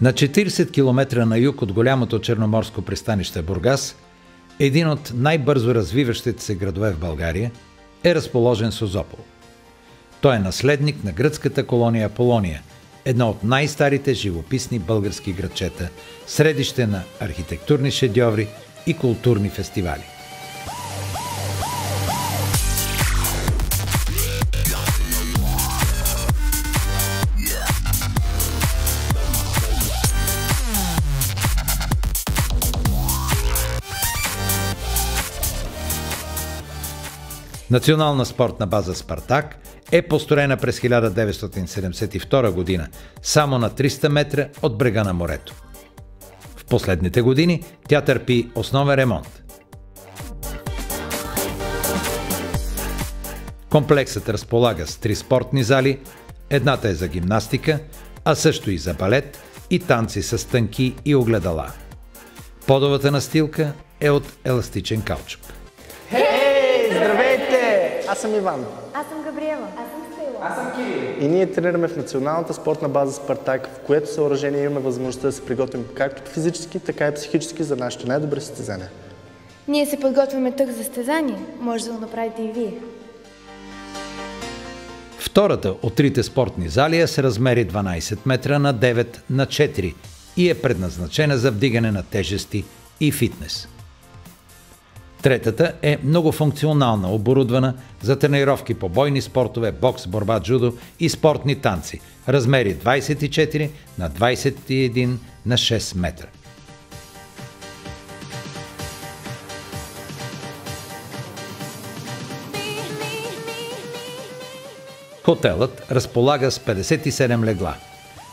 На 40 км на юг от голямото черноморско пристанище Бургас, един от най-бързо развиващите се градове в България, е разположен Созопол. Той е наследник на гръцката колония Аполония, едно от най-старите живописни български градчета, средище на архитектурни шедьоври и културни фестивали. Национална спортна база «Спартак» е построена през 1972 година, само на 300 метра от брега на морето. В последните години тя търпи основен ремонт. Комплексът разполага с 3 спортни зали, едната е за гимнастика, а също и за балет и танци с тънки и огледала. Подовата настилка е от еластичен каучук. Здравейте! Аз съм Иван. Аз съм Габриела. Аз съм Стейла. Аз съм Кирил. И ние тренираме в Националната спортна база «Спартак», в което съоръжение имаме възможността да се приготвим както физически, така и психически за нашите най-добри състезания. Ние се подготвяме тук за състезание. Може да го направите и вие. Втората от 3 спортни зали е с размери 12 метра на 9 на 4 и е предназначена за вдигане на тежести и фитнес. Третата е многофункционална, оборудвана за тренировки по бойни спортове, бокс, борба, джудо и спортни танци, размери 24 на 21 на 6 метра. Хотелът разполага с 57 легла.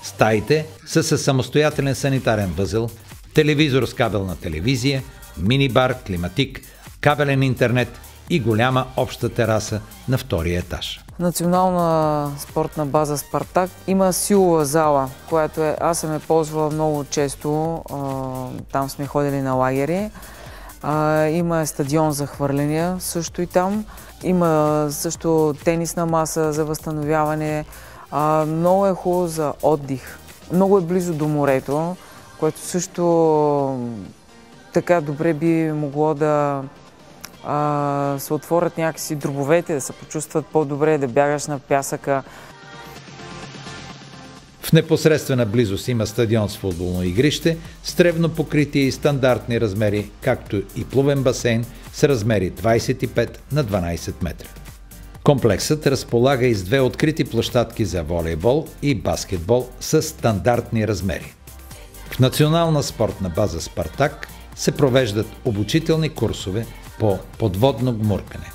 Стаите са със самостоятелен санитарен възел, телевизор с кабелна телевизия, мини-бар, климатик, кабелен интернет и голяма обща тераса на втория етаж. Национална спортна база «Спартак» има силова зала, която аз съм я ползвала много често. Там сме ходили на лагери. Има стадион за хвърляния също и там. Има също тенисна маса за възстановяване. Много е хубаво за отдих. Много е близо до морето, което също така добре би могло да се отворят някакси дробовете, да се почувстват по-добре, да бягаш на пясъка. В непосредствена близост има стадион с футболно игрище, с тревно покритие и стандартни размери, както и плувен басейн с размери 25 на 12 метра. Комплексът разполага и с 2 открити площадки за волейбол и баскетбол с стандартни размери. В Национална спортна база «Спартак» се провеждат обучителни курсове по подводно гмуркане.